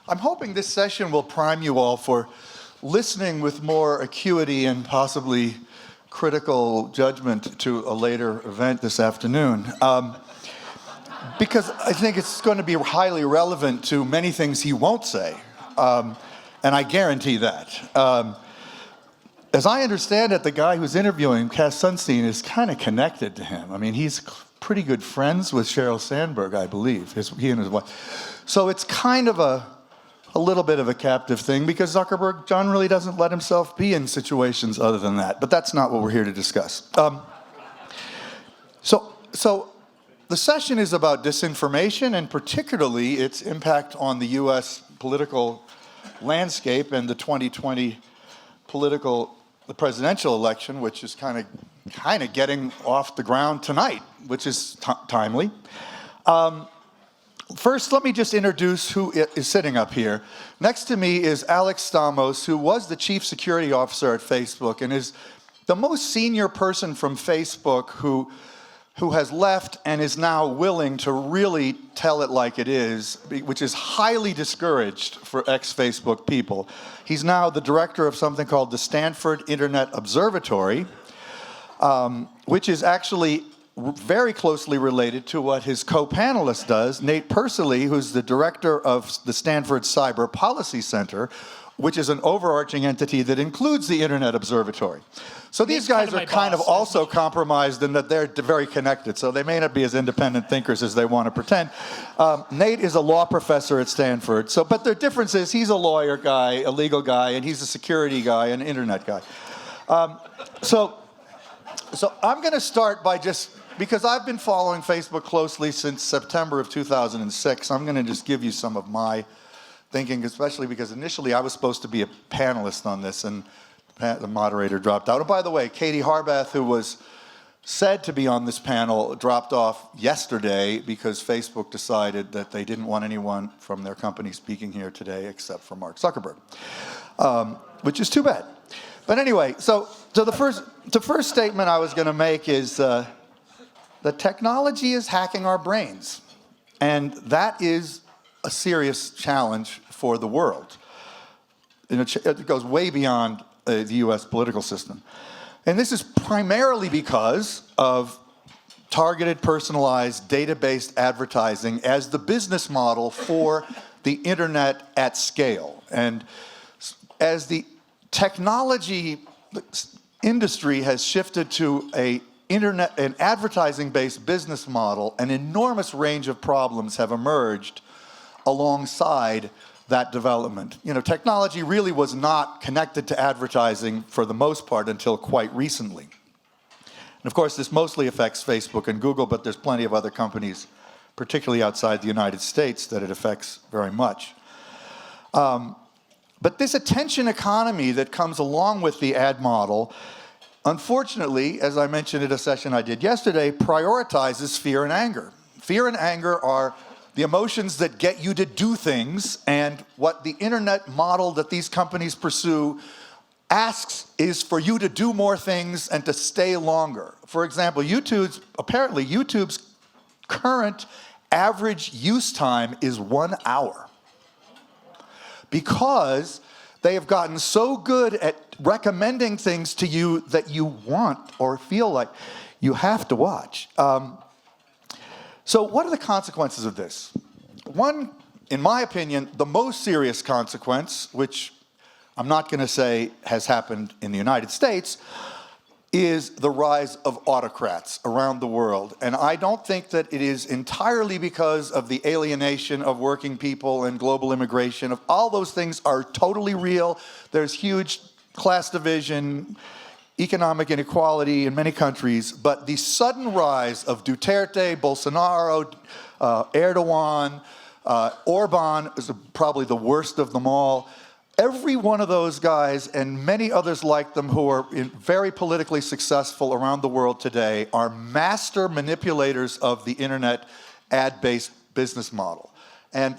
I'm hoping this session will prime you all for listening with more acuity and possibly critical judgment to a later event this afternoon. Because I think it's going to be highly relevant to many things he won't say. And I guarantee that. As I understand it, the guy who's interviewing, Cass Sunstein, is kind of connected to him. I mean, he's pretty good friends with Sheryl Sandberg, I believe, he and his wife. So it's kind of a little bit of a captive thing because Zuckerberg, John really doesn't let himself be in situations other than that. But that's not what we're here to discuss. So the session is about disinformation and particularly its impact on the U.S. political landscape and the 2020 the presidential election, which is kind of getting off the ground tonight, which is timely. First, let me just introduce who is sitting up here. Next to me is Alex Stamos, who was the chief security officer at Facebook and is the most senior person from Facebook who has left and is now willing to really tell it like it is, which is highly discouraged for ex-Facebook people. He's now the director of something called the Stanford Internet Observatory, which is actually very closely related to what his co-panelist does, Nate Persily, who's the director of the Stanford Cyber Policy Center, which is an overarching entity that includes the Internet Observatory. So these guys are kind of also compromised in that they're very connected, so they may not be as independent thinkers as they want to pretend. Nate is a law professor at Stanford, but their difference is he's a lawyer guy, a legal guy, and he's a security guy, an internet guy. So I'm going to start by because I've been following Facebook closely since September of 2006, I'm going to just give you some of my thinking, especially because initially I was supposed to be a panelist on this, and the moderator dropped out. Oh, by the way, Katie Harbath, who was said to be on this panel, dropped off yesterday because Facebook decided that they didn't want anyone from their company speaking here today except for Mark Zuckerberg, which is too bad. But anyway, so the first statement I was going to make is that technology is hacking our brains, and that is a serious challenge for the world. It goes way beyond the U.S. political system. And this is primarily because of targeted, personalized, data-based advertising as the business model for the internet at scale. And as the technology industry has shifted to an advertising-based business model, an enormous range of problems have emerged alongside that development. Technology really was not connected to advertising for the most part until quite recently. And of course, this mostly affects Facebook and Google, but there's plenty of other companies, particularly outside the United States, that it affects very much. But this attention economy that comes along with the ad model, unfortunately, as I mentioned at a session I did yesterday, prioritizes fear and anger. Fear and anger are the emotions that get you to do things, and what the internet model that these companies pursue asks is for you to do more things and to stay longer. For example, YouTube's current average use time is 1 hour because they have gotten so good at recommending things to you that you want or feel like you have to watch. So what are the consequences of this? One, in my opinion, the most serious consequence, which I'm not going to say has happened in the United States, is the rise of autocrats around the world. And I don't think that it is entirely because of the alienation of working people and global immigration. All those things are totally real. There's huge class division, economic inequality in many countries, but the sudden rise of Duterte, Bolsonaro, Erdogan, Orban is probably the worst of them all. Every one of those guys and many others like them who are very politically successful around the world today are master manipulators of the internet ad-based business model. And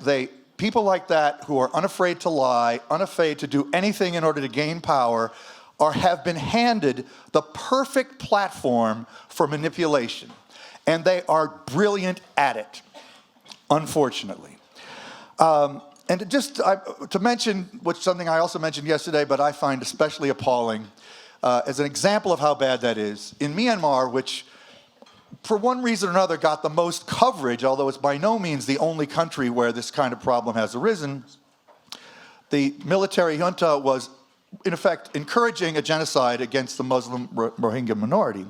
people like that who are unafraid to lie, unafraid to do anything in order to gain power, have been handed the perfect platform for manipulation. And they are brilliant at it, unfortunately. And to mention something I also mentioned yesterday, but I find especially appalling, as an example of how bad that is, in Myanmar, which for one reason or another got the most coverage, although it's by no means the only country where this kind of problem has arisen, the military junta was, in effect, encouraging a genocide against the Muslim Rohingya minority.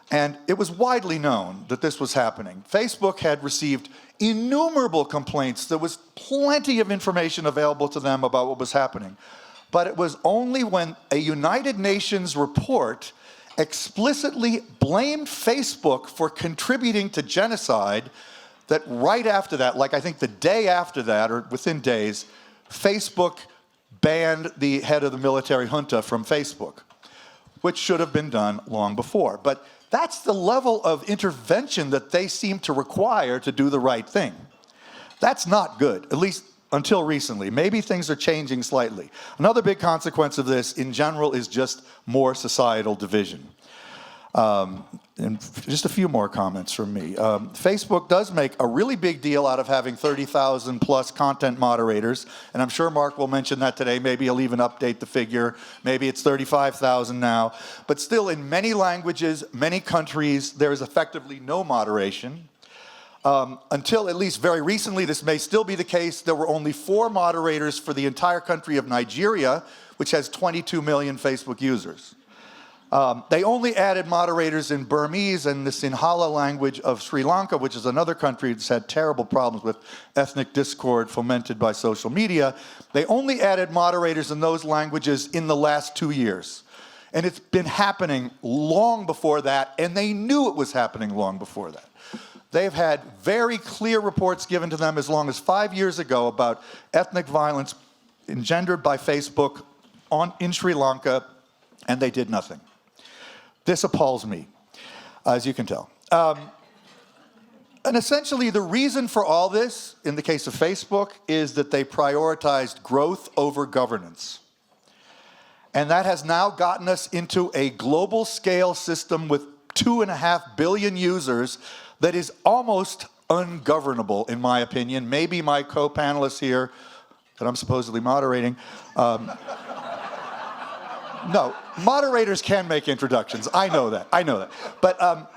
And it was widely known that this was happening. Facebook had received innumerable complaints. There was plenty of information available to them about what was happening. But it was only when a United Nations report explicitly blamed Facebook for contributing to genocide that right after that, like I think the day after that, or within days, Facebook banned the head of the military junta from Facebook, which should have been done long before. But that's the level of intervention that they seem to require to do the right thing. That's not good, at least until recently. Maybe things are changing slightly. Another big consequence of this, in general, is just more societal division. And just a few more comments from me. Facebook does make a really big deal out of having 30,000 plus content moderators, and I'm sure Mark will mention that today. Maybe he'll even update the figure. Maybe it's 35,000 now. But still, in many languages, many countries, there is effectively no moderation. Until at least very recently, this may still be the case, there were only 4 moderators for the entire country of Nigeria, which has 22 million Facebook users. They only added moderators in Burmese and the Sinhala language of Sri Lanka, which is another country that's had terrible problems with ethnic discord fomented by social media. They only added moderators in those languages in the last 2 years. And it's been happening long before that, and they knew it was happening long before that. They've had very clear reports given to them as long as 5 years ago about ethnic violence engendered by Facebook in Sri Lanka, and they did nothing. This appalls me, as you can tell. And essentially, the reason for all this, in the case of Facebook, is that they prioritized growth over governance. And that has now gotten us into a global scale system with 2.5 billion users that is almost ungovernable, in my opinion. Maybe my co-panelists here, that I'm supposedly moderating, no, moderators can make introductions. I know that. But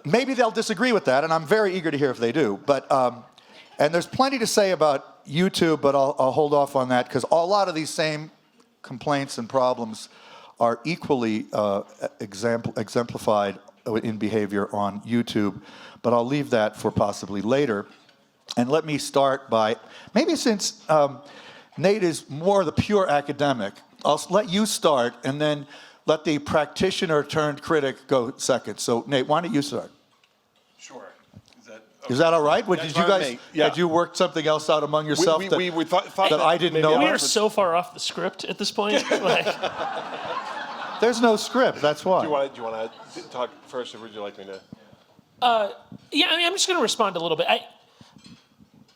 maybe they'll disagree with that, and I'm very eager to hear if they do. But and there's plenty to say about YouTube, but I'll hold off on that, because a lot of these same complaints and problems are equally exemplified in behavior on YouTube. But I'll leave that for possibly later. And let me start by, maybe since Nate is more the pure academic, I'll let you start, and then let the practitioner turned critic go second. So, Nate, why don't you start? Sure. Is that all right? Did you guys, had you worked something else out among yourself we that thought I didn't know? We are so far off the script at this point. There's no script, that's why. Do you want to talk first, or would you like me to? Yeah, I mean, I'm just going to respond a little bit.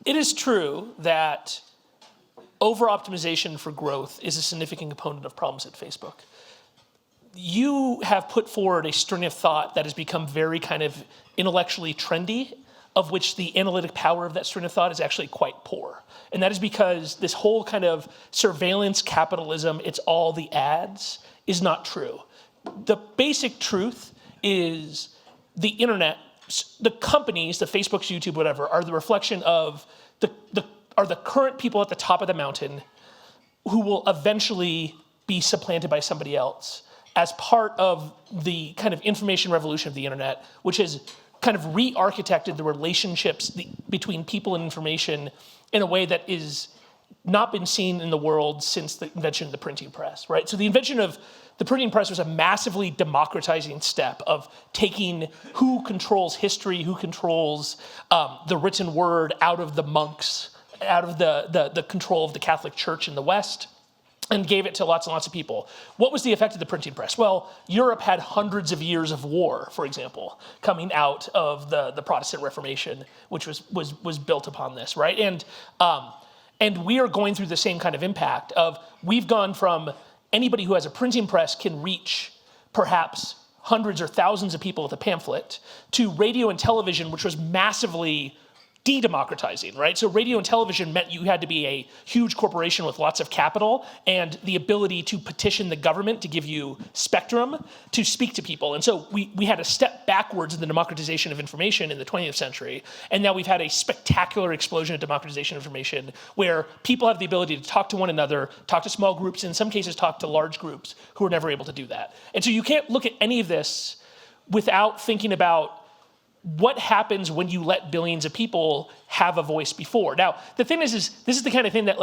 It is true that over-optimization for growth is a significant component of problems at Facebook. You have put forward a string of thought that has become very kind of intellectually trendy, of which the analytic power of that string of thought is actually quite poor. And that is because this whole kind of surveillance capitalism, it's all the ads, is not true. The basic truth is the internet, the companies, the Facebooks, YouTube, whatever, are the reflection of the current people at the top of the mountain who will eventually be supplanted by somebody else as part of the kind of information revolution of the internet, which has kind of re-architected the relationships between people and information in a way that is not been seen in the world since the invention of the printing press, right? So the invention of the printing press was a massively democratizing step of taking who controls history, who controls the written word out of the monks, out of the control of the Catholic Church in the West, and gave it to lots and lots of people. What was the effect of the printing press? Well, Europe had hundreds of years of war, for example, coming out of the Protestant Reformation, which was built upon this, right? And we are going through the same kind of impact of, we've gone from anybody who has a printing press can reach perhaps hundreds or thousands of people with a pamphlet, to radio and television, which was massively de-democratizing, right? So radio and television meant you had to be a huge corporation with lots of capital and the ability to petition the government to give you spectrum to speak to people. And so we had a step backwards in the democratization of information in the 20th century. And now we've had a spectacular explosion of democratization of information where people have the ability to talk to one another, talk to small groups, in some cases talk to large groups who are never able to do that. And so you can't look at any of this without thinking about what happens when you let billions of people have a voice before. Now, the thing is this is the kind of thing that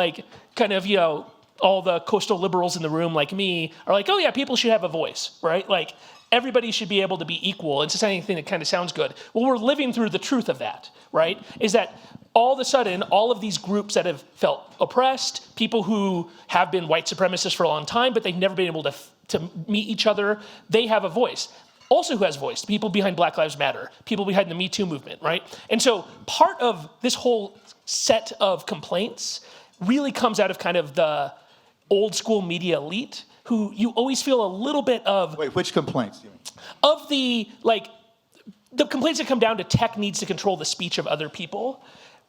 all the coastal liberals in the room like me are like, oh yeah, people should have a voice, right? Like everybody should be able to be equal. It's just anything that kind of sounds good. Well, we're living through the truth of that, right? Is that all of a sudden, all of these groups that have felt oppressed, people who have been white supremacists for a long time, but they've never been able to meet each other, they have a voice. Also who has voice, people behind Black Lives Matter, people behind the Me Too movement, right? And so part of this whole set of complaints really comes out of kind of the old school media elite who you always feel a little bit of... Wait, which complaints do you mean? Of the complaints that come down to tech needs to control the speech of other people.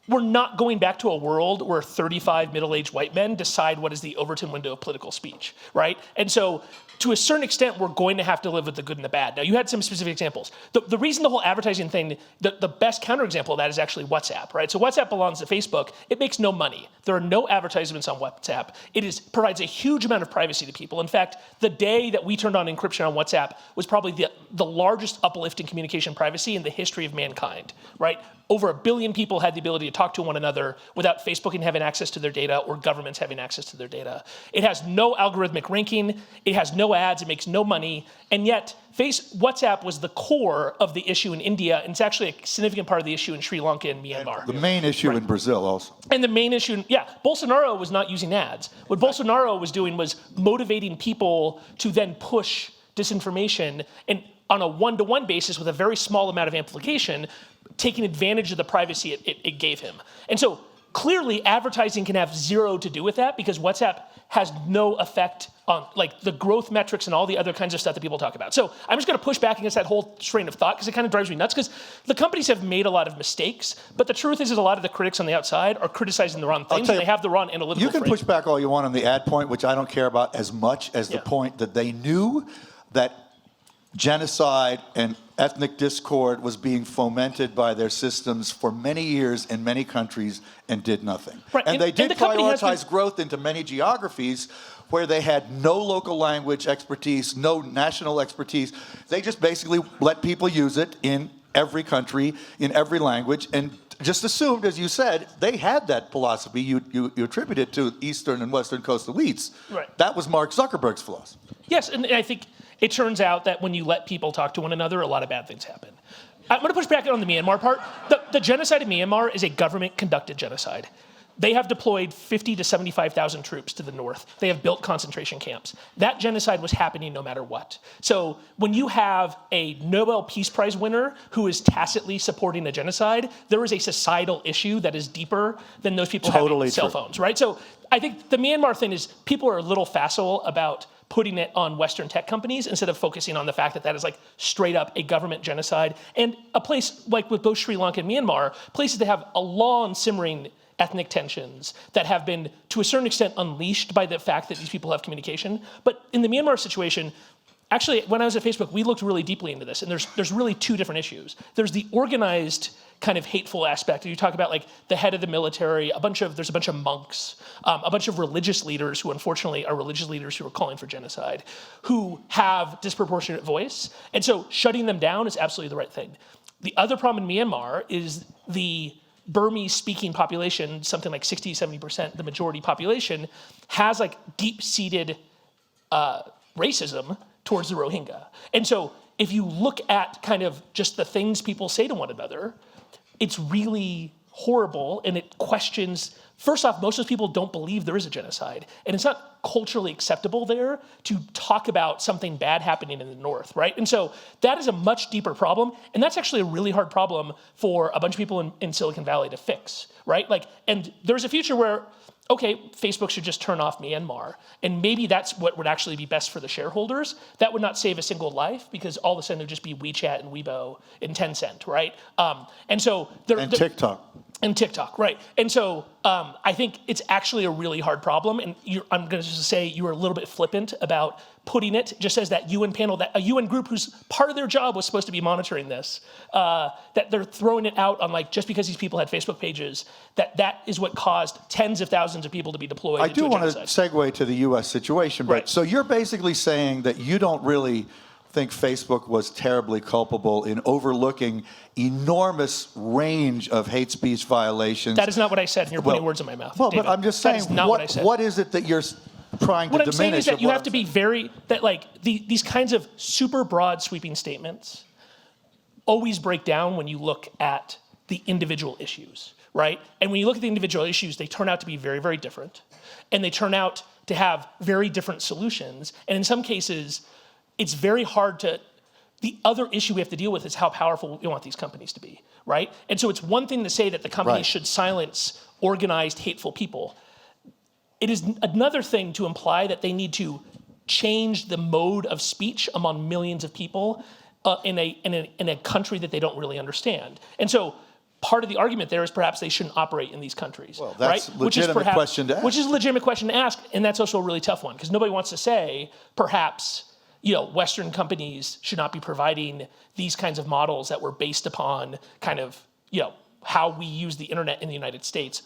We're not going back to a world where 35 middle-aged white men decide what is the Overton window of political speech, right? And so to a certain extent, we're going to have to live with the good and the bad. Now, you had some specific examples. The reason the whole advertising thing, the best counterexample of that is actually WhatsApp, right? So WhatsApp belongs to Facebook. It makes no money. There are no advertisements on WhatsApp. It provides a huge amount of privacy to people. In fact, the day that we turned on encryption on WhatsApp was probably the largest uplift in communication privacy in the history of mankind, right? Over 1 billion people had the ability to talk to one another without Facebook having access to their data or governments having access to their data. It has no algorithmic ranking. It has no ads. It makes no money. And yet, WhatsApp was the core of the issue in India, and it's actually a significant part of the issue in Sri Lanka and Myanmar. The main issue in Brazil also. And the main issue, Bolsonaro was not using ads. What Bolsonaro was doing was motivating people to then push disinformation and on a one-to-one basis with a very small amount of amplification, taking advantage of the privacy it gave him. And so clearly advertising can have zero to do with that because WhatsApp has no effect on the growth metrics and all the other kinds of stuff that people talk about. So I'm just gonna push back against that whole strain of thought because it kind of drives me nuts because the companies have made a lot of mistakes, but the truth is that a lot of the critics on the outside are criticizing the wrong things and they have the wrong analytical You can push back all you want on the ad point, which I don't care about as much as the point that they knew that genocide and ethnic discord was being fomented by their systems for many years in many countries and did nothing. Right. And they did the prioritize growth into many geographies where they had no local language expertise, no national expertise. They just basically let people use it in every country, in every language, and just assumed, as you said, they had that philosophy. You attribute it to Eastern and Western coastal elites. Right. That was Mark Zuckerberg's philosophy. Yes, and I think it turns out that when you let people talk to one another, a lot of bad things happen. I'm going to push back on the Myanmar part. The genocide in Myanmar is a government-conducted genocide. They have deployed 50 to 75,000 troops to the north. They have built concentration camps. That genocide was happening no matter what. So when you have a Nobel Peace Prize winner who is tacitly supporting a genocide, there is a societal issue that is deeper than those people having cell phones, right? So I think the Myanmar thing is people are a little facile about putting it on Western tech companies instead of focusing on the fact that that is straight up a government genocide. And a place like with both Sri Lanka and Myanmar, places that have a long simmering ethnic tensions that have been to a certain extent unleashed by the fact that these people have communication. But in the Myanmar situation, actually, when I was at Facebook, we looked really deeply into this, and there's really two different issues. There's the organized kind of hateful aspect. You talk about the head of the military, there's a bunch of monks, a bunch of religious leaders who unfortunately are religious leaders who are calling for genocide, who have disproportionate voice. And so shutting them down is absolutely the right thing. The other problem in Myanmar is the Burmese-speaking population, something like 60, 70%, the majority population, has deep-seated racism towards the Rohingya. And so if you look at kind of just the things people say to one another, it's really horrible and it questions first off, most of those people don't believe there is a genocide. And it's not culturally acceptable there to talk about something bad happening in the North, right? And so that is a much deeper problem. And that's actually a really hard problem for a bunch of people in Silicon Valley to fix, right? Like, and there's a future where, okay, Facebook should just turn off Myanmar. And maybe that's what would actually be best for the shareholders. That would not save a single life because all of a sudden there'd just be WeChat and Weibo and Tencent, right? And TikTok. And TikTok, right. And so I think it's actually a really hard problem. And I'm going to just say you were a little bit flippant about putting it just as that UN panel, that a UN group whose part of their job was supposed to be monitoring this, that they're throwing it out on like, just because these people had Facebook pages, that is what caused tens of thousands of people to be deployed. I do want to segue to the US situation, but right. So you're basically saying that you don't really think Facebook was terribly culpable in overlooking enormous range of hate speech violations. That is not what I said, and you're putting words in my mouth. Well, David. but I'm just saying, that is not what I said. What is it that you're trying to diminish? What I'm saying is that you have to be these kinds of super broad sweeping statements always break down when you look at the individual issues, right? And when you look at the individual issues, they turn out to be very, very different. And they turn out to have very different solutions. And in some cases, it's very hard to, the other issue we have to deal with is how powerful we want these companies to be, right? And so it's one thing to say that the companies should silence organized, hateful people. It is another thing to imply that they need to change the mode of speech among millions of people in a country that they don't really understand. And so part of the argument there is perhaps they shouldn't operate in these countries, well, that's right? A legitimate question to ask. Which is a legitimate question to ask, and that's also a really tough one, because nobody wants to say, perhaps, Western companies should not be providing these kinds of models that were based upon kind of, how we use the internet in the United States.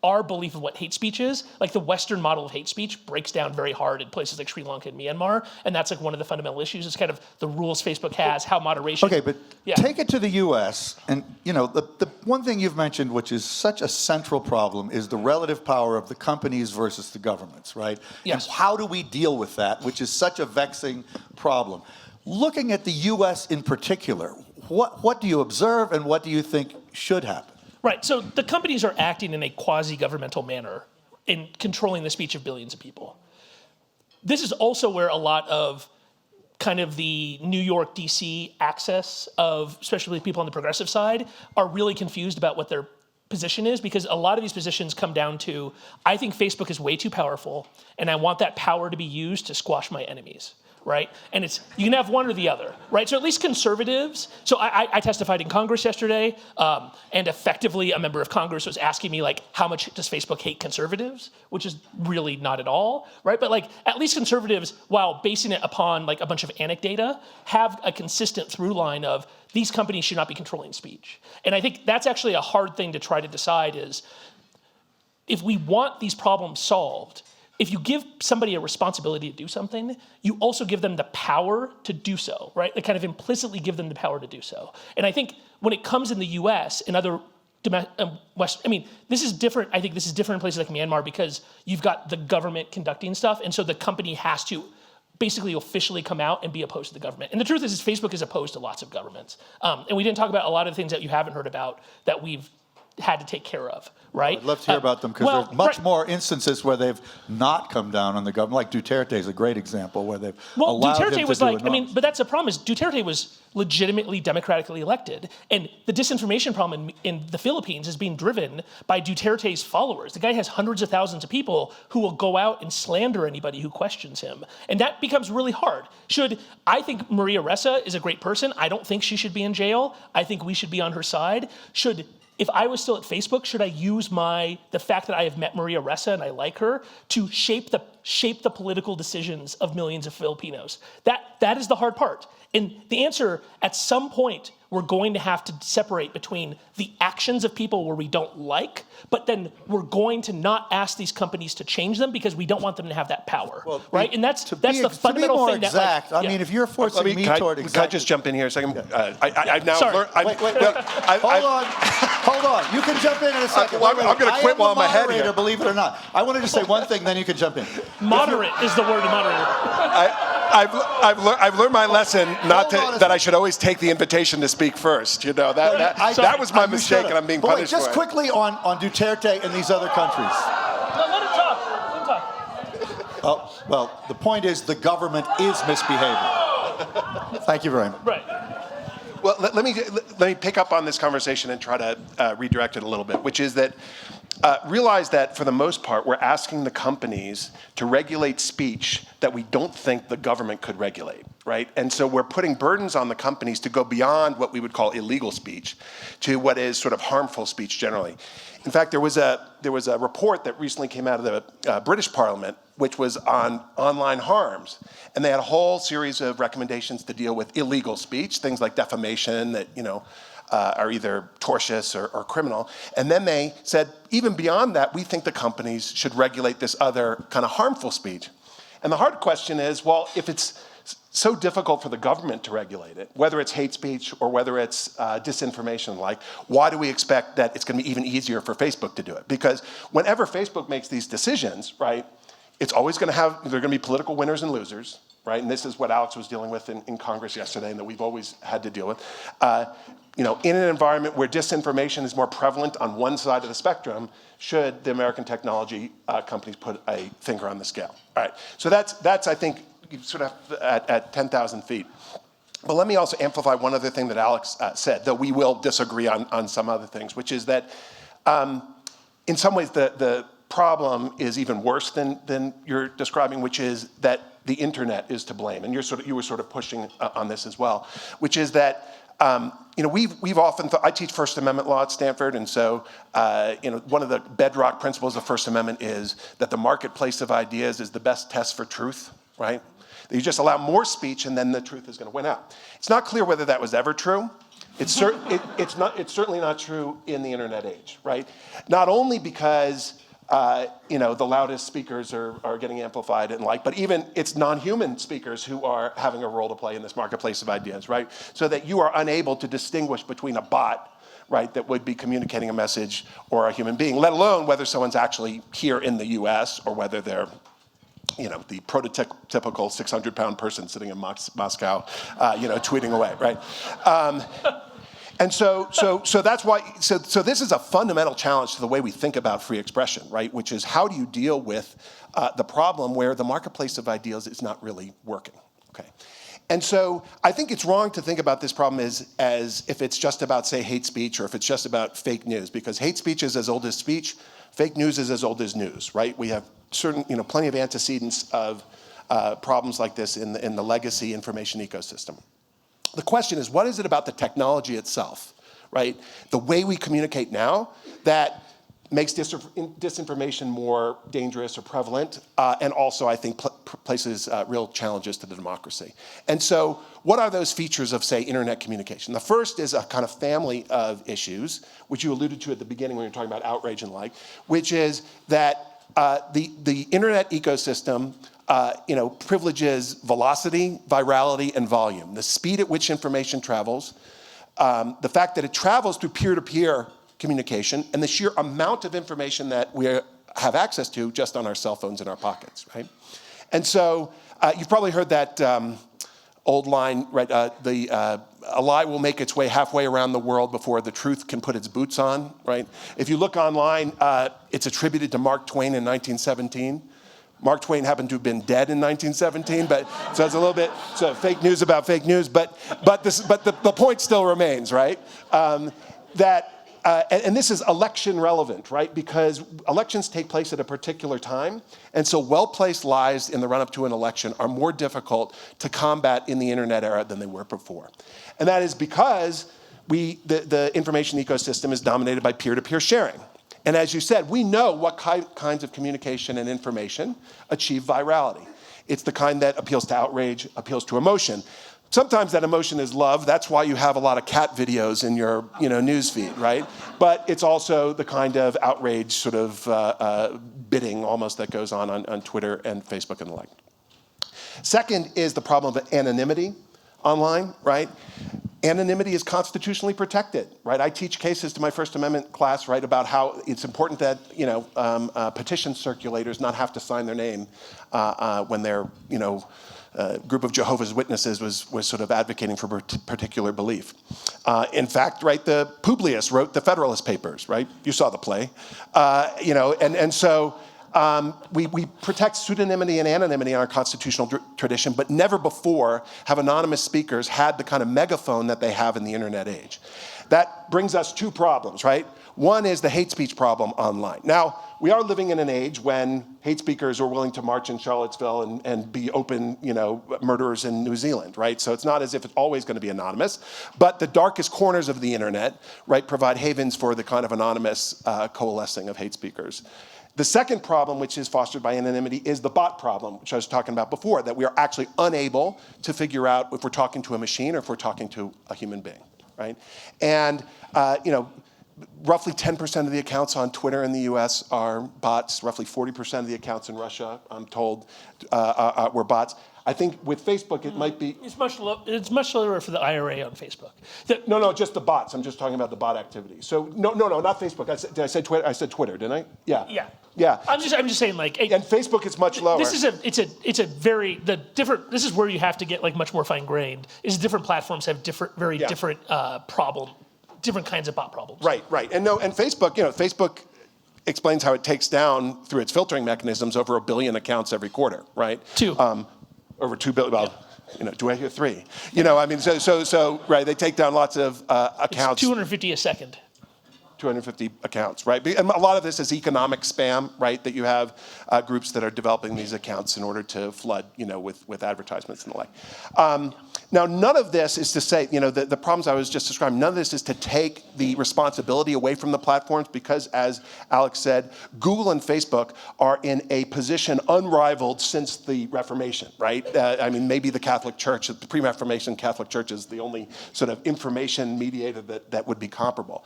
Our belief of what hate speech is, like the Western model of hate speech breaks down very hard in places like Sri Lanka and Myanmar, and that's like one of the fundamental issues. It's kind of the rules Facebook has, how moderation. Okay, but take it to the U.S., and the one thing you've mentioned, which is such a central problem, is the relative power of the companies versus the governments, right? Yes. And how do we deal with that, which is such a vexing problem? Looking at the U.S. in particular, what do you observe, and what do you think should happen? Right, so the companies are acting in a quasi-governmental manner in controlling the speech of billions of people. This is also where a lot of kind of the New York, DC access of, especially people on the progressive side, are really confused about what their position is, because a lot of these positions come down to, I think Facebook is way too powerful, and I want that power to be used to squash my enemies. Right? And you can have one or the other, right? So at least conservatives, so I testified in Congress yesterday, and effectively a member of Congress was asking me like, how much does Facebook hate conservatives? Which is really not at all, right? But like, at least conservatives, while basing it upon like a bunch of anecdata, have a consistent through line of these companies should not be controlling speech. And I think that's actually a hard thing to try to decide is, if we want these problems solved, if you give somebody a responsibility to do something, you also give them the power to do so, right? They kind of implicitly give them the power to do so. And I think when it comes in the US and other this is different. I think this is different in places like Myanmar because you've got the government conducting stuff. And so the company has to basically officially come out and be opposed to the government. And the truth is Facebook is opposed to lots of governments. And we didn't talk about a lot of the things that you haven't heard about that we've had to take care of, right? I'd love to hear about them, because there's much more instances where they've not come down on the government. Like Duterte is a great example where they've allowed him to do enormous. But that's the problem is Duterte was legitimately democratically elected, and the disinformation problem in the Philippines is being driven by Duterte's followers. The guy has hundreds of thousands of people who will go out and slander anybody who questions him, and that becomes really hard. I think Maria Ressa is a great person. I don't think she should be in jail. I think we should be on her side. If I was still at Facebook, should I use the fact that I have met Maria Ressa and I like her to shape the political decisions of millions of Filipinos? That is the hard part. And the answer, at some point, we're going to have to separate between the actions of people where we don't like, but then we're going to not ask these companies to change them because we don't want them to have that power, right? And that's the fundamental thing. Exact, I mean, if you're forcing me toward exact... Can I just jump in here a second? Yeah. I've now Sorry. learned... Hold on. You can jump in a second. I'm going to quit while I'm ahead here. I am the moderator, believe it or not. I want to just say one thing, then you can jump in. Moderate is the word, moderator. I've learned my lesson that I should always take the invitation to speak first. You know, that was my mistake, and I'm being punished just for it. quickly on Duterte and these other countries. No, let him talk. Let him talk. Oh, well, the point is the government is misbehaving. Thank you very much. Right. Well, let me pick up on this conversation and try to redirect it a little bit, which is that realize that for the most part, we're asking the companies to regulate speech that we don't think the government could regulate, right? And so we're putting burdens on the companies to go beyond what we would call illegal speech to what is sort of harmful speech generally. In fact, there was a report that recently came out of the British Parliament, which was on online harms. And they had a whole series of recommendations to deal with illegal speech, things like defamation that, are either tortious or criminal. And then they said, even beyond that, we think the companies should regulate this other kind of harmful speech. And the hard question is, well, if it's so difficult for the government to regulate it, whether it's hate speech or whether it's disinformation like, why do we expect that it's going to be even easier for Facebook to do it? Because whenever Facebook makes these decisions, right, it's always going to have, there are going to be political winners and losers, right? And this is what Alex was dealing with in Congress yesterday and that we've always had to deal with. In an environment where disinformation is more prevalent on one side of the spectrum, should the American technology companies put a finger on the scale? All right, so that's I think, sort of at 10,000 feet. But let me also amplify one other thing that Alex said, though we will disagree on some other things, which is that in some ways the problem is even worse than you're describing, which is that the internet is to blame. And you were sort of pushing on this as well, which is that we've often thought, I teach First Amendment law at Stanford, and so one of the bedrock principles of First Amendment is that the marketplace of ideas is the best test for truth, right? That you just allow more speech and then the truth is going to win out. It's not clear whether that was ever true. It's certainly not true in the internet age, right? Not only because the loudest speakers are getting amplified and but even it's non-human speakers who are having a role to play in this marketplace of ideas, right? So that you are unable to distinguish between a bot, right, that would be communicating a message or a human being, let alone whether someone's actually here in the US or whether they're the prototypical 600-pound person sitting in Moscow, tweeting away, right? And so that's why, so this is a fundamental challenge to the way we think about free expression, right? Which is how do you deal with the problem where the marketplace of ideas is not really working, okay? And so I think it's wrong to think about this problem as if it's just about, say, hate speech or if it's just about fake news, because hate speech is as old as speech, fake news is as old as news, right? We have plenty of antecedents of problems like this in the legacy information ecosystem. The question is, what is it about the technology itself, right? The way we communicate now that makes disinformation more dangerous or prevalent, and also, I think, places real challenges to the democracy. And so what are those features of, say, internet communication? The first is a kind of family of issues, which you alluded to at the beginning when you were talking about outrage and which is that the internet ecosystem privileges velocity, virality, and volume. The speed at which information travels, the fact that it travels through peer-to-peer communication, and the sheer amount of information that we have access to just on our cell phones in our pockets, right? And so you've probably heard that old line, right? A lie will make its way halfway around the world before the truth can put its boots on, right? If you look online, it's attributed to Mark Twain in 1917. Mark Twain happened to have been dead in 1917, but so it's a little bit fake news about fake news. But the point still remains, right? And this is election relevant, right? Because elections take place at a particular time, and so well-placed lies in the run-up to an election are more difficult to combat in the internet era than they were before. And that is because the information ecosystem is dominated by peer-to-peer sharing. And as you said, we know what kinds of communication and information achieve virality. It's the kind that appeals to outrage, appeals to emotion. Sometimes that emotion is love. That's why you have a lot of cat videos in your news feed, right? But it's also the kind of outrage sort of bidding almost that goes on Twitter and Facebook and the like. Second is the problem of anonymity online, right? Anonymity is constitutionally protected, right? I teach cases to my First Amendment class, right, about how it's important that petition circulators not have to sign their name when their group of Jehovah's Witnesses was sort of advocating for a particular belief. In fact, right, the Publius wrote the Federalist Papers, right? You saw the play, so. We protect pseudonymity and anonymity in our constitutional tradition, but never before have anonymous speakers had the kind of megaphone that they have in the internet age. That brings us two problems, right? One is the hate speech problem online. Now, we are living in an age when hate speakers are willing to march in Charlottesville and be open, murderers in New Zealand, right? So it's not as if it's always going to be anonymous, but the darkest corners of the internet, right, provide havens for the kind of anonymous coalescing of hate speakers. The second problem, which is fostered by anonymity, is the bot problem, which I was talking about before, that we are actually unable to figure out if we're talking to a machine or if we're talking to a human being, right? And, roughly 10% of the accounts on Twitter in the US are bots. Roughly 40% of the accounts in Russia, I'm told, were bots. I think with Facebook, it might be... It's much lower for the IRA on Facebook. No, just the bots. I'm just talking about the bot activity. So, no, not Facebook. Did I say Twitter? I said Twitter, didn't I? Yeah. Yeah. I'm just saying, like... And Facebook is much lower. This is where you have to get, like, much more fine-grained, is different platforms have different kinds of bot problems. Right. And Facebook, Facebook explains how it takes down, through its filtering mechanisms, over 1 billion accounts every quarter, right? Over 2 billion, well, do I hear 3? So right, they take down lots of accounts. It's 250 a second. 250 accounts, right? And a lot of this is economic spam, right? That you have groups that are developing these accounts in order to flood, with advertisements and the like. Now, none of this is to say, the problems I was just describing, none of this is to take the responsibility away from the platforms because, as Alex said, Google and Facebook are in a position unrivaled since the Reformation, right? Maybe the Catholic Church, the pre-Reformation Catholic Church is the only sort of information mediator that would be comparable.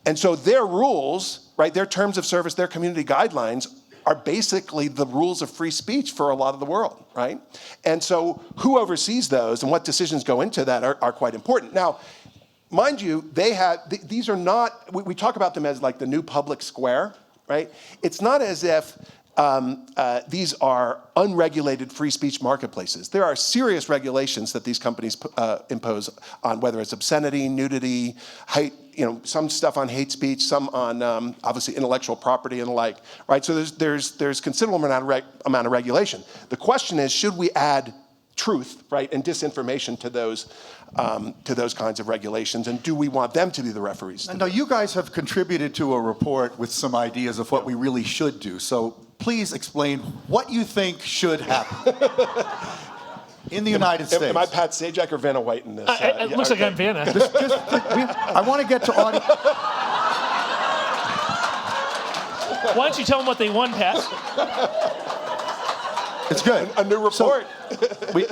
And so their rules, right, their terms of service, their community guidelines are basically the rules of free speech for a lot of the world, right? And so who oversees those and what decisions go into that are quite important. Now, mind you, these are not, we talk about them as like the new public square, right? It's not as if these are unregulated free speech marketplaces. There are serious regulations that these companies impose on whether it's obscenity, nudity, hate, some stuff on hate speech, some on obviously intellectual property and the like, right? So there's considerable amount of regulation. The question is, should we add truth, right, and disinformation to those kinds of regulations, and do we want them to be the referees? Now, you guys have contributed to a report with some ideas of what we really should do. So please explain what you think should happen in the United States. Am I Pat Sajak or Vanna White in this? It looks like I'm Vanna. I want to get to audience. Why don't you tell them what they won, Pat? It's good. A new report.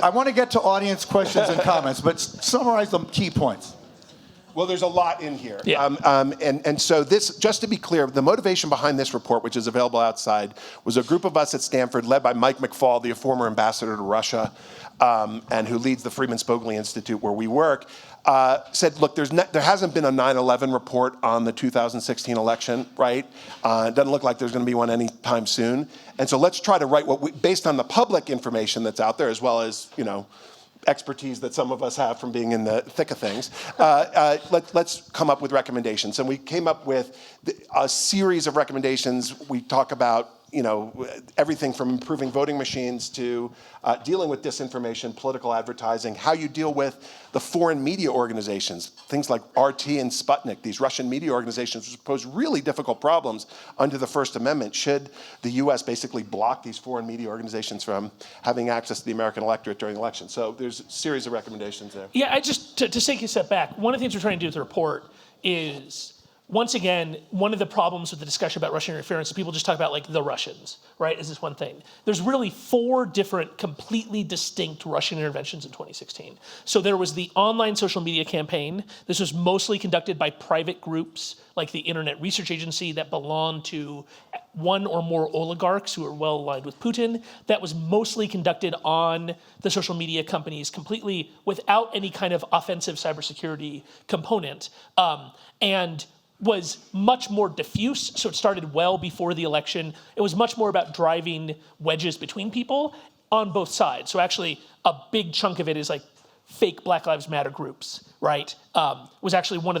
I want to get to audience questions and comments, but summarize the key points. Well, there's a lot in here. Yeah. And so this, just to be clear, the motivation behind this report, which is available outside, was a group of us at Stanford led by Mike McFaul, the former ambassador to Russia, and who leads the Freeman Spogli Institute where we work, said, look, there hasn't been a 9/11 report on the 2016 election, right? It doesn't look like there's going to be one anytime soon. And so let's try to write based on the public information that's out there, as well as, expertise that some of us have from being in the thick of things, let's come up with recommendations. And we came up with a series of recommendations. We talk about everything from improving voting machines to dealing with disinformation, political advertising, how you deal with the foreign media organizations, things like RT and Sputnik, these Russian media organizations, which pose really difficult problems under the First Amendment. Should the U.S. basically block these foreign media organizations from having access to the American electorate during elections? So there's a series of recommendations there. Yeah, to take a step back, one of the things we're trying to do with the report is, once again, one of the problems with the discussion about Russian interference is people just talk about, like, the Russians, right, is this one thing. There's really 4 different completely distinct Russian interventions in 2016. So there was the online social media campaign. This was mostly conducted by private groups like the Internet Research Agency that belonged to one or more oligarchs who are well aligned with Putin. That was mostly conducted on the social media companies completely without any kind of offensive cybersecurity component, and was much more diffuse, so it started well before the election. It was much more about driving wedges between people on both sides. So actually, a big chunk of it is like fake Black Lives Matter groups, right? Was actually was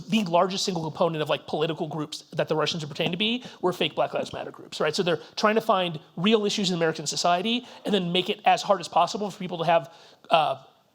the largest single component of like political groups that the Russians are pretending to be were fake Black Lives Matter groups, right? So they're trying to find real issues in American society and then make it as hard as possible for people to have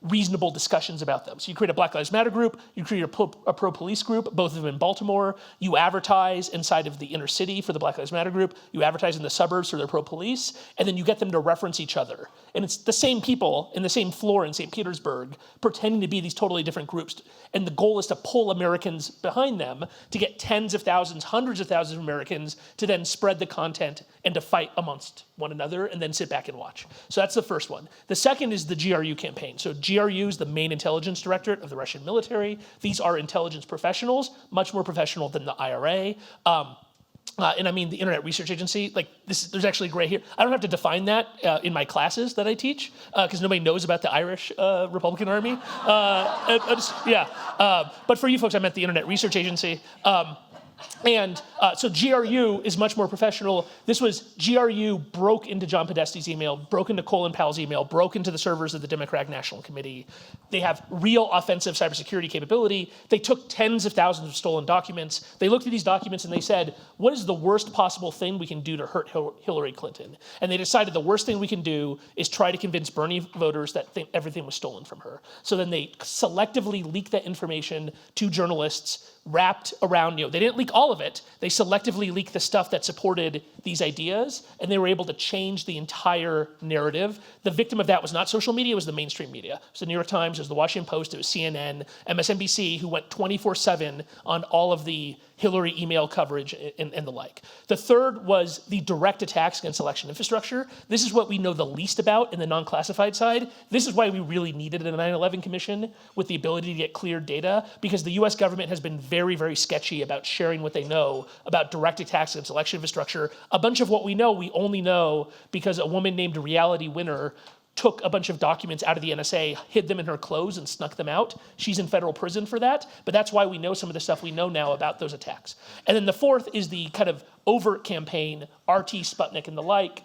reasonable discussions about them. So you create a Black Lives Matter group, you create a pro-police group, both of them in Baltimore, you advertise inside of the inner city for the Black Lives Matter group, you advertise in the suburbs for their pro-police, and then you get them to reference each other. And it's the same people in the same floor in St. Petersburg pretending to be these totally different groups. And the goal is to pull Americans behind them to get tens of thousands, hundreds of thousands of Americans to then spread the content and to fight amongst one another and then sit back and watch. So that's the first one. The second is the GRU campaign. So GRU is the main intelligence directorate of the Russian military. These are intelligence professionals, much more professional than the IRA. And I mean the Internet Research Agency, like there's actually gray here. I don't have to define that in my classes that I teach because nobody knows about the Irish Republican Army. But for you folks, I meant the Internet Research Agency. So GRU is much more professional. This was GRU broke into John Podesta's email, broke into Colin Powell's email, broke into the servers of the Democratic National Committee. They have real offensive cybersecurity capability. They took tens of thousands of stolen documents. They looked at these documents and they said, what is the worst possible thing we can do to hurt Hillary Clinton? And they decided the worst thing we can do is try to convince Bernie voters that everything was stolen from her. So then they selectively leaked that information to journalists wrapped around, they didn't leak all of it. They selectively leaked the stuff that supported these ideas, and they were able to change the entire narrative. The victim of that was not social media, it was the mainstream media. It was the New York Times, it was the Washington Post, it was CNN, MSNBC, who went 24/7 on all of the Hillary email coverage and the like. The third was the direct attacks against election infrastructure. This is what we know the least about in the non-classified side. This is why we really needed a 9/11 commission with the ability to get clear data, because the US government has been very, very sketchy about sharing what they know about direct attacks against election infrastructure. A bunch of what we know, we only know because a woman named Reality Winner took a bunch of documents out of the NSA, hid them in her clothes, and snuck them out. She's in federal prison for that, but that's why we know some of the stuff we know now about those attacks. And then the fourth is the kind of overt campaign, RT, Sputnik, and the like.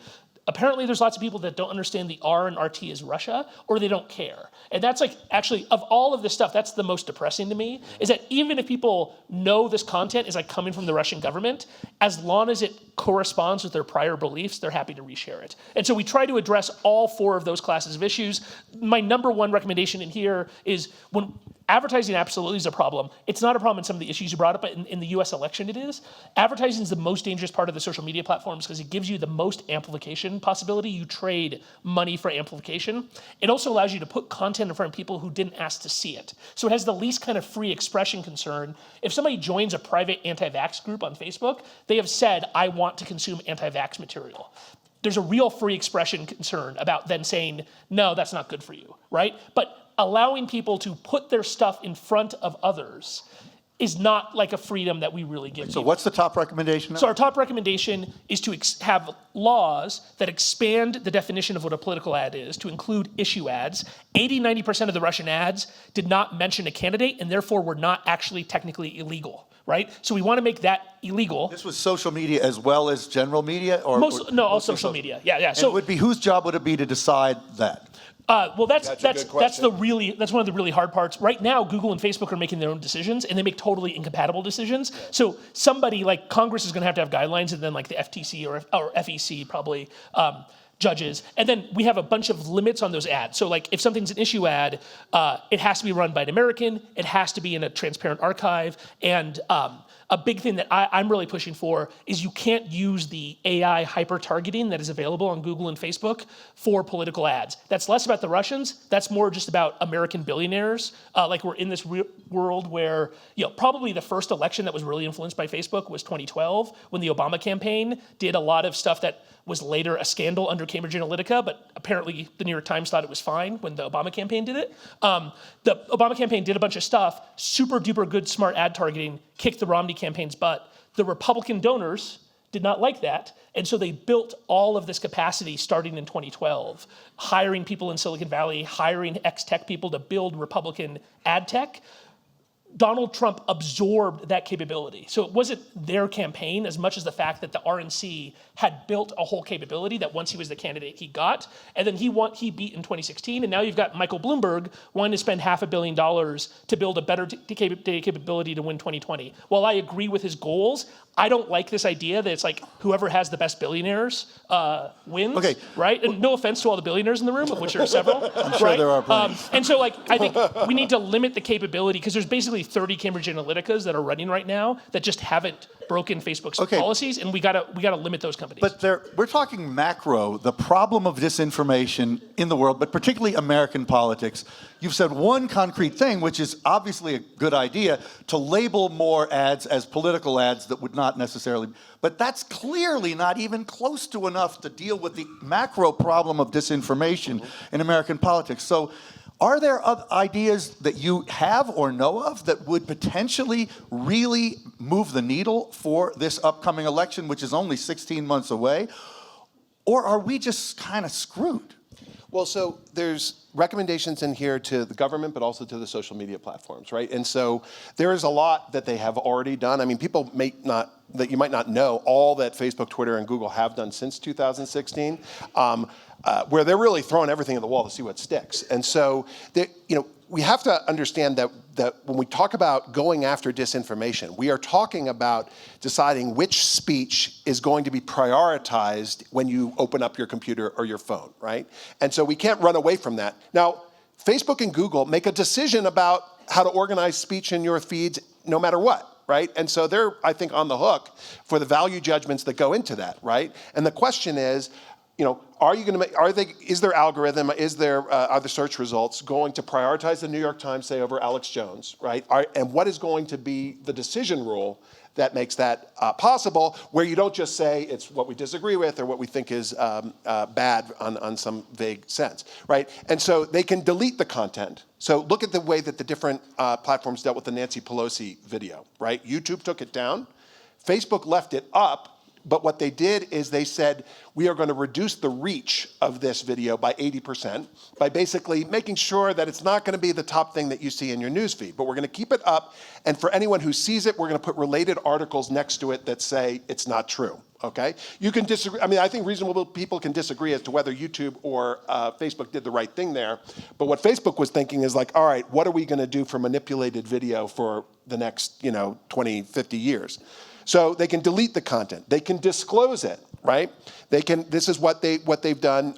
Apparently there's lots of people that don't understand the R in RT is Russia, or they don't care. And that's like, actually, of all of this stuff, that's the most depressing to me, is that even if people know this content is like coming from the Russian government, as long as it corresponds with their prior beliefs, they're happy to reshare it. And so we try to address all four of those classes of issues. My number one recommendation in here is when advertising absolutely is a problem. It's not a problem in some of the issues you brought up, but in the US election it is. Advertising is the most dangerous part of the social media platforms because it gives you the most amplification possibility. You trade money for amplification. It also allows you to put content in front of people who didn't ask to see it. So it has the least kind of free expression concern. If somebody joins a private anti-vax group on Facebook, they have said, I want to consume anti-vax material. There's a real free expression concern about then saying, no, that's not good for you, right? But allowing people to put their stuff in front of others is not like a freedom that we really give. So what's the top recommendation now? So our top recommendation is to have laws that expand the definition of what a political ad is to include issue ads. 80-90% of the Russian ads did not mention a candidate and therefore were not actually technically illegal, right? So we want to make that illegal. This was social media as well as general media? All social media, yeah. And So it would be, whose job would it be to decide that? Well, that's a good question. one of the really hard parts. Right now, Google and Facebook are making their own decisions, and they make totally incompatible decisions. So somebody like Congress is going to have guidelines, and then like the FTC or FEC probably judges. And then we have a bunch of limits on those ads. So like if something's an issue ad, it has to be run by an American. It has to be in a transparent archive, and a big thing that I'm really pushing for is you can't use the AI hyper-targeting that is available on Google and Facebook for political ads. That's less about the Russians. That's more just about American billionaires. Like we're in this world where, probably the first election that was really influenced by Facebook was 2012 when the Obama campaign did a lot of stuff that was later a scandal under Cambridge Analytica, but apparently the New York Times thought it was fine when the Obama campaign did it. The Obama campaign did a bunch of stuff, super duper good smart ad targeting, kicked the Romney campaign's butt. The Republican donors did not like that. And so they built all of this capacity starting in 2012, hiring people in Silicon Valley, hiring ex-tech people to build Republican ad tech. Donald Trump absorbed that capability. So it wasn't their campaign as much as the fact that the RNC had built a whole capability that once he was the candidate he got, and then he beat in 2016, and now you've got Michael Bloomberg wanting to spend $500 million to build a better data capability to win 2020. While I agree with his goals, I don't like this idea that it's like whoever has the best billionaires wins, Okay. right? And no offense to all the billionaires in the room, of which there are several. I'm sure there are plenty. And so like, I think we need to limit the capability because there's basically 30 Cambridge Analyticas that are running right now that just haven't broken Facebook's policies, and we gotta limit those companies. But we're talking macro, the problem of disinformation in the world, but particularly American politics. You've said one concrete thing, which is obviously a good idea, to label more ads as political ads that would not necessarily, but that's clearly not even close to enough to deal with the macro problem of disinformation in American politics. So are there other ideas that you have or know of that would potentially really move the needle for this upcoming election, which is only 16 months away? Or are we just kind of screwed? Well, so there's recommendations in here to the government, but also to the social media platforms, right? And so there is a lot that they have already done. I mean, people that you might not know all that Facebook, Twitter, and Google have done since 2016, where they're really throwing everything at the wall to see what sticks. And so, we have to understand that when we talk about going after disinformation, we are talking about deciding which speech is going to be prioritized when you open up your computer or your phone, right? And so we can't run away from that. Now, Facebook and Google make a decision about how to organize speech in your feeds no matter what, right? And so they're, I think, on the hook for the value judgments that go into that, right? And the question is, is their algorithm, are the search results going to prioritize the New York Times, say, over Alex Jones, right? And what is going to be the decision rule that makes that possible, where you don't just say it's what we disagree with or what we think is bad on some vague sense, right? And so they can delete the content. So look at the way that the different platforms dealt with the Nancy Pelosi video, right? YouTube took it down. Facebook left it up. But what they did is they said, we are going to reduce the reach of this video by 80% by basically making sure that it's not going to be the top thing that you see in your newsfeed. But we're going to keep it up. And for anyone who sees it, we're going to put related articles next to it that say it's not true. Okay? You can disagree. I mean, I think reasonable people can disagree as to whether YouTube or Facebook did the right thing there. But what Facebook was thinking is like, all right, what are we going to do for manipulated video for the next, 20, 50 years? So they can delete the content. They can disclose it, right? This is what they've done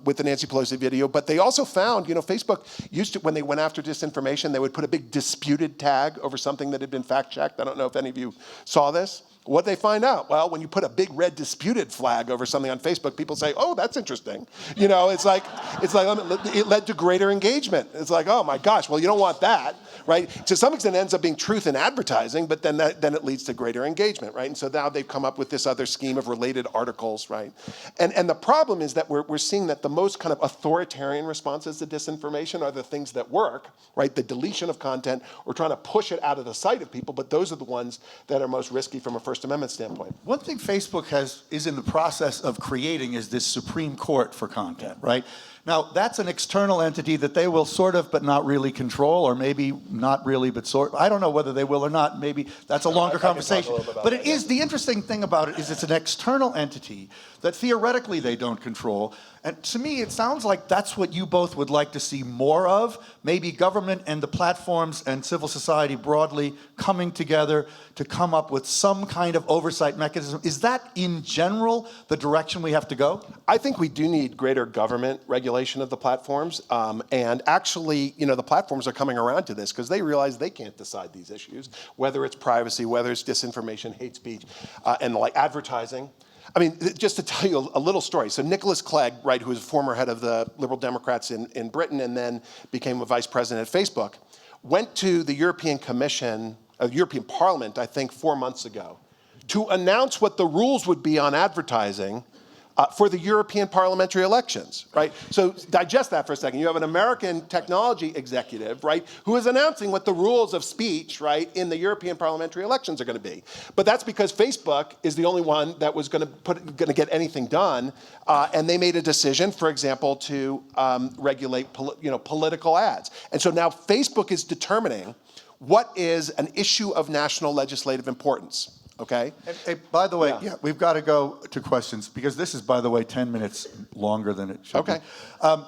with the Nancy Pelosi video. But they also found, Facebook used to, when they went after disinformation, they would put a big disputed tag over something that had been fact-checked. I don't know if any of you saw this. What did they find out? Well, when you put a big red disputed flag over something on Facebook, people say, "Oh, that's interesting." It's like it led to greater engagement. It's like, oh my gosh, well, you don't want that, right? To some extent, it ends up being truth in advertising, but then it leads to greater engagement, right? And so now they've come up with this other scheme of related articles, right? And the problem is that we're seeing that the most kind of authoritarian responses to disinformation are the things that work, right? The deletion of content or trying to push it out of the sight of people, but those are the ones that are most risky from a First Amendment standpoint. One thing Facebook is in the process of creating is this Supreme Court for content, right? Now, that's an external entity that they will sort of but not really control, or maybe not really but sort. I don't know whether they will or not. Maybe that's a longer conversation. But it is, the interesting thing about it is it's an external entity that theoretically they don't control. And to me, it sounds like that's what you both would like to see more of, maybe government and the platforms and civil society broadly coming together to come up with some kind of oversight mechanism. Is that, in general, the direction we have to go? I think we do need greater government regulation of the platforms. And actually, the platforms are coming around to this because they realize they can't decide these issues, whether it's privacy, whether it's disinformation, hate speech, and like advertising. I mean, just to tell you a little story. So Nicholas Clegg, right, who was a former head of the Liberal Democrats in Britain and then became a vice president at Facebook, went to the European Commission, European Parliament, I think 4 months ago, to announce what the rules would be on advertising for the European parliamentary elections, right? So digest that for a second. You have an American technology executive, right, who is announcing what the rules of speech, right, in the European parliamentary elections are going to be. But that's because Facebook is the only one that was going to get anything done, and they made a decision, for example, to regulate political ads. And so now Facebook is determining what is an issue of national legislative importance. Okay. Hey, by the way, yeah, we've got to go to questions because this is, by the way, 10 minutes longer than it should Okay. be.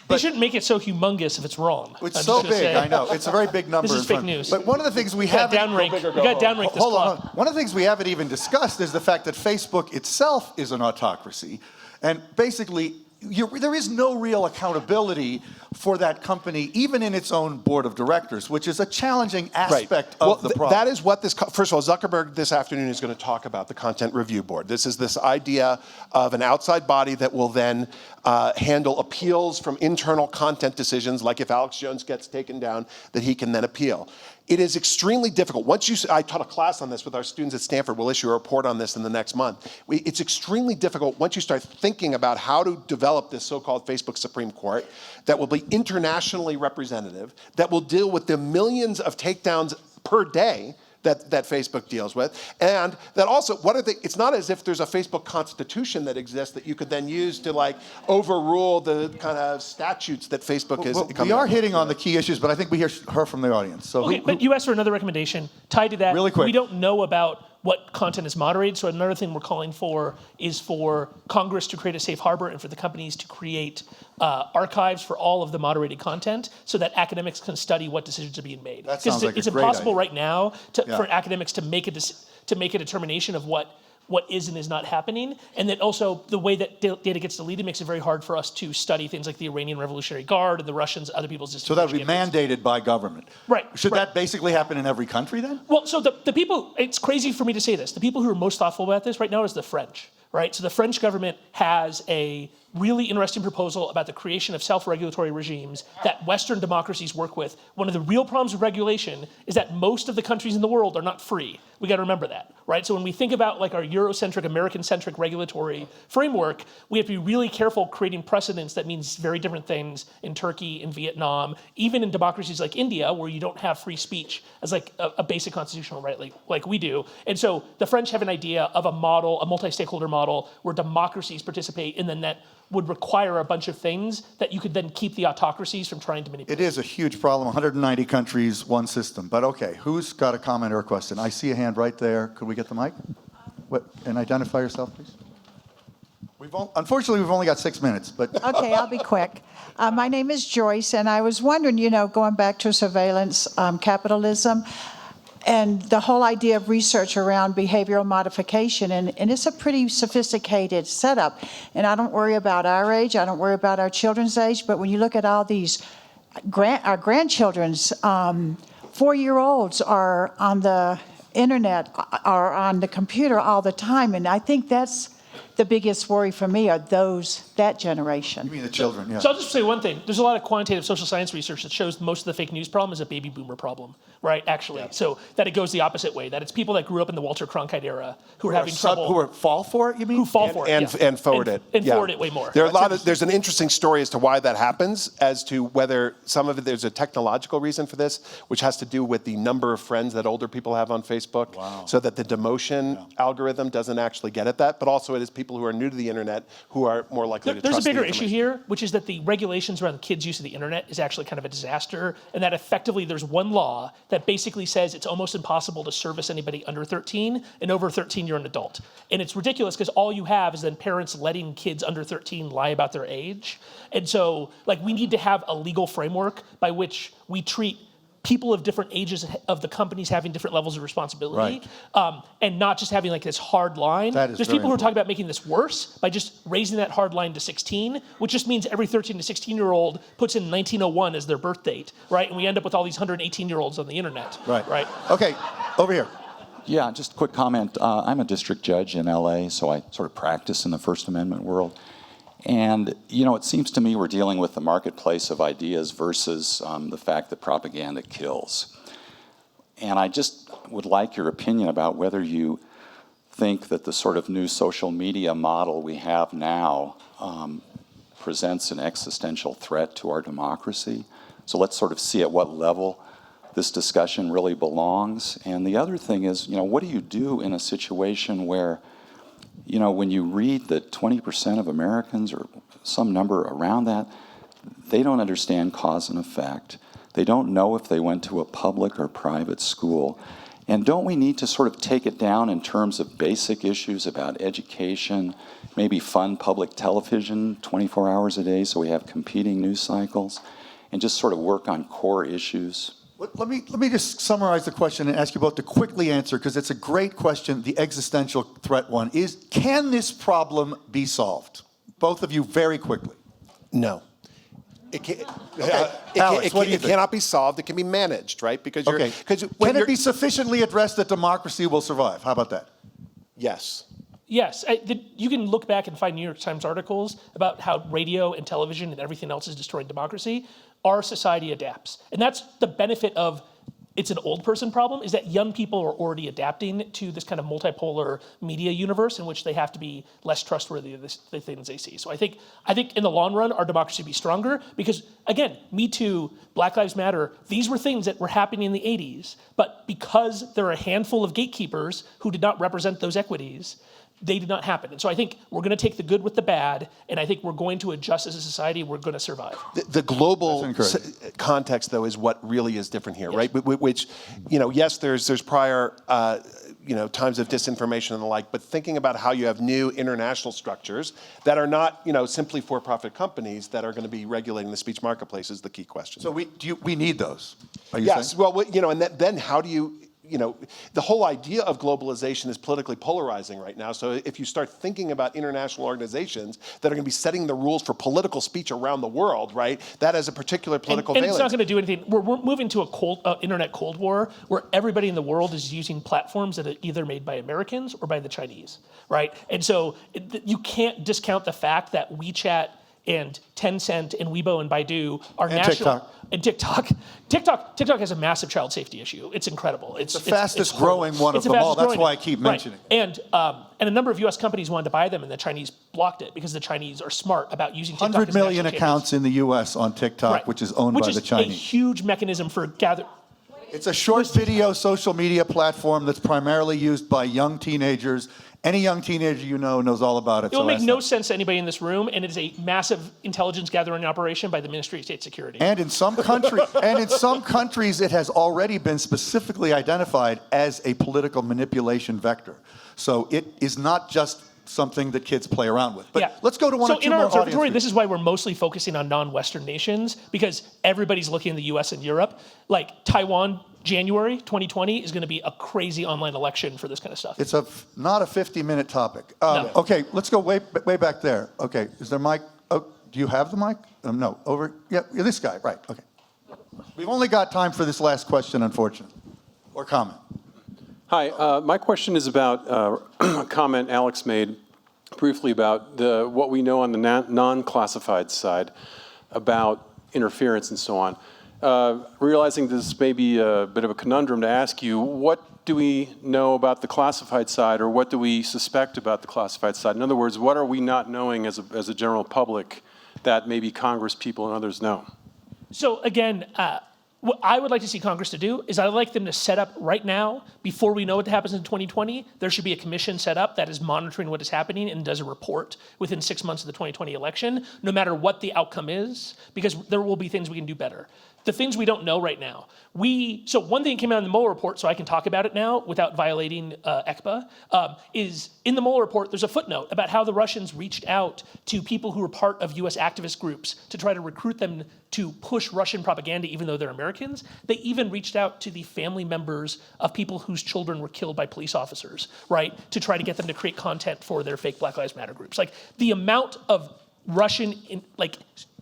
They shouldn't make it so humongous if it's wrong. It's so big, I know. It's a very big number. This is in front. fake news. But one of the things we You got haven't downrank this hold on. clock. One of the things we haven't even discussed is the fact that Facebook itself is an autocracy, and basically there is no real accountability for that company, even in its own board of directors, which is a challenging aspect of the problem. That is what this, first of all, Zuckerberg this afternoon is going to talk about the Content Review Board. This is this idea of an outside body that will then handle appeals from internal content decisions, like if Alex Jones gets taken down, that he can then appeal. It is extremely difficult. I taught a class on this with our students at Stanford. We'll issue a report on this in the next month. It's extremely difficult once you start thinking about how to develop this so-called Facebook Supreme Court that will be internationally representative, that will deal with the millions of takedowns per day that Facebook deals with, and that also, it's not as if there's a Facebook constitution that exists that you could then use to overrule the kind of statutes that Facebook is. We are hitting on the key issues, but I think we hear from the audience. So okay, but you asked for another recommendation tied to that. Really quick. We don't know about what content is moderated, so another thing we're calling for is for Congress to create a safe harbor and for the companies to create archives for all of the moderated content so that academics can study what decisions are being made. That sounds like a it's great impossible idea. right now for academics to make a determination of what is and is not happening, and then also the way that data gets deleted makes it very hard for us to study things like the Iranian Revolutionary Guard and the Russians, other people's disinformation. So that would be mandated by government. Right. Should that basically happen in every country then? Well, so the people, it's crazy for me to say this, the people who are most thoughtful about this right now is the French, right? So the French government has a really interesting proposal about the creation of self-regulatory regimes that Western democracies work with. One of the real problems with regulation is that most of the countries in the world are not free. We got to remember that, right? So when we think about our Eurocentric, American-centric regulatory framework, we have to be really careful creating precedents that means very different things in Turkey, in Vietnam, even in democracies like India, where you don't have free speech as a basic constitutional right like we do. And so the French have an idea of a model, a multi-stakeholder model, where democracies participate in the net would require a bunch of things that you could then keep the autocracies from trying to manipulate. It is a huge problem, 190 countries, one system. But okay, who's got a comment or a question? I see a hand right there. Could we get the mic? And identify yourself, please. Unfortunately, we've only got 6 minutes, but... Okay, I'll be quick. My name is Joyce, and I was wondering, going back to surveillance capitalism, and the whole idea of research around behavioral modification, and it's a pretty sophisticated setup. And I don't worry about our age, I don't worry about our children's age, but when you look at all these, our grandchildren's 4-year-olds are on the internet, are on the computer all the time, and I think that's the biggest worry for me are that generation. You mean the children, yeah. So I'll just say one thing. There's a lot of quantitative social science research that shows most of the fake news problem is a baby boomer problem, right, actually. Yeah. So that it goes the opposite way, that it's people that grew up in the Walter Cronkite era who are having trouble. Who fall for it, you mean? Who fall for it, and forward it. And forward it way more. There are there's an interesting story as to why that happens, as to whether some of it, there's a technological reason for this, which has to do with the number of friends that older people have on Facebook, so that the demotion algorithm doesn't actually get at that, but also it is people who are new to the internet who are more likely to trust the There's a bigger information. issue here, which is that the regulations around the kids' use of the internet is actually kind of a disaster, and that effectively there's one law that basically says it's almost impossible to service anybody under 13, and over 13 you're an adult. And it's ridiculous because all you have is then parents letting kids under 13 lie about their age. And so we need to have a legal framework by which we treat people of different ages of the companies having different levels of responsibility, and not just having this hard line. There's people who are talking about making this worse by just raising that hard line to 16, which just means every 13 to 16-year-old puts in 1901 as their birth date, right? And we end up with all these 118-year-olds on the internet. Right. Okay, over here. Yeah, just a quick comment. I'm a district judge in LA, so I sort of practice in the First Amendment world. And, it seems to me we're dealing with the marketplace of ideas versus the fact that propaganda kills. And I just would like your opinion about whether you think that the sort of new social media model we have now presents an existential threat to our democracy. So let's sort of see at what level this discussion really belongs. And the other thing is, what do you do in a situation where, when you read that 20% of Americans or some number around that, they don't understand cause and effect. They don't know if they went to a public or private school. And don't we need to sort of take it down in terms of basic issues about education, maybe fund public television 24 hours a day so we have competing news cycles, and just sort of work on core issues? Let me just summarize the question and ask you both to quickly answer, because it's a great question, the existential threat one. Can this problem be solved? Both of you, very quickly. No. It can't. Alex, what do you think? Cannot be solved. It can be managed, right? Because Can it be sufficiently addressed that democracy will survive? How about that? Yes. Yes, you can look back and find New York Times articles about how radio and television and everything else is destroying democracy. Our society adapts. And that's the benefit of it's an old person problem, is that young people are already adapting to this kind of multipolar media universe in which they have to be less trustworthy of the things they see. So I think in the long run, our democracy will be stronger because, again, Me Too, Black Lives Matter, these were things that were happening in the 80s. But because there are a handful of gatekeepers who did not represent those equities, they did not happen. And so I think we're going to take the good with the bad, and I think we're going to adjust as a society. We're going to survive. The global context, though, is what really is different here, right? Which, yes, there's prior, times of disinformation and the like, but thinking about how you have new international structures that are not, simply for-profit companies that are going to be regulating the speech marketplace is the key question. So we need those, are you yes, saying? well, and then how do you, the whole idea of globalization is politically polarizing right now. So if you start thinking about international organizations that are going to be setting the rules for political speech around the world, right, that has a particular political and valence. It's not going to do anything. We're moving to a internet cold war where everybody in the world is using platforms that are either made by Americans or by the Chinese, right? And so you can't discount the fact that WeChat and Tencent and Weibo and Baidu are national. And TikTok has a massive child safety issue. It's incredible. It's the fastest growing one of them all. That's why I keep mentioning it. And a number of U.S. companies wanted to buy them, and the Chinese blocked it because the Chinese are smart about using TikTok. 100 million accounts in the U.S. on TikTok, which is owned by the Chinese. Which is a huge mechanism for gathering. It's a short video social media platform that's primarily used by young teenagers. Any young teenager knows all about it. It will make no sense to anybody in this room, and it is a massive intelligence gathering operation by the Ministry of State Security. And in some countries, it has already been specifically identified as a political manipulation vector. So it is not just something that kids play around with. But let's go to one or two more audience. So in our observatory, this is why we're mostly focusing on non-Western nations, because everybody's looking in the US and Europe. Like Taiwan, January 2020 is going to be a crazy online election for this kind of stuff. It's not a 50-minute topic. No. Okay, let's go way back there. Okay, is there a mic? Oh, do you have the mic? No, over. Yeah, this guy, right, okay. We've only got time for this last question, unfortunately, or comment. Hi, my question is about a comment Alex made briefly about what we know on the non-classified side about interference and so on. Realizing this may be a bit of a conundrum to ask you, what do we know about the classified side, or what do we suspect about the classified side? In other words, what are we not knowing as a general public that maybe Congress people and others know? So again, what I would like to see Congress to do is I'd like them to set up right now, before we know what happens in 2020, there should be a commission set up that is monitoring what is happening and does a report within 6 months of the 2020 election, no matter what the outcome is, because there will be things we can do better. The things we don't know right now. So one thing that came out in the Mueller report, so I can talk about it now without violating ECPA, is in the Mueller report, there's a footnote about how the Russians reached out to people who were part of US activist groups to try to recruit them to push Russian propaganda, even though they're Americans. They even reached out to the family members of people whose children were killed by police officers, right? To try to get them to create content for their fake Black Lives Matter groups. Like the amount of Russian,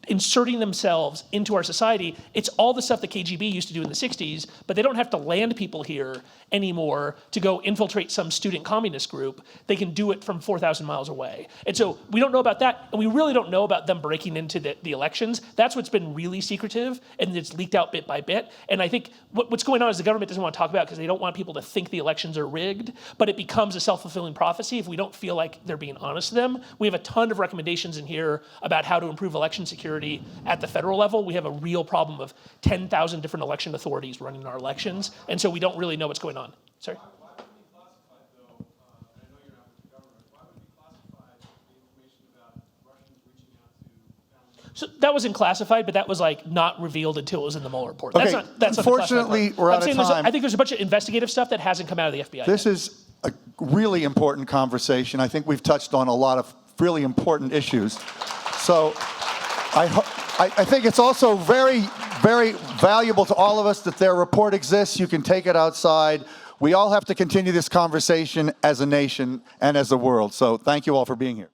inserting themselves into our society. It's all the stuff the KGB used to do in the 60s, but they don't have to land people here anymore to go infiltrate some student communist group. They can do it from 4,000 miles away. And so we don't know about that, and we really don't know about them breaking into the elections. That's what's been really secretive, and it's leaked out bit by bit. And I think what's going on is the government doesn't want to talk about it because they don't want people to think the elections are rigged, but it becomes a self-fulfilling prophecy if we don't feel like they're being honest to them. We have a ton of recommendations in here about how to improve election security at the federal level. We have a real problem of 10,000 different election authorities running our elections, and so we don't really know what's going on. Sorry? Why would it be classified, though, and I know you're not with the government, why would it be classified, the information about Russians reaching out to family members? So that wasn't classified, but that was like not revealed until it was in the Mueller report. Okay, That's not the classified unfortunately, part. we're I'm out of saying time. I think there's a bunch of investigative stuff that hasn't come out of the FBI This yet. is a really important conversation. I think we've touched on a lot of really important issues. So I think it's also very, very valuable to all of us that their report exists. You can take it outside. We all have to continue this conversation as a nation and as a world. So thank you all for being here.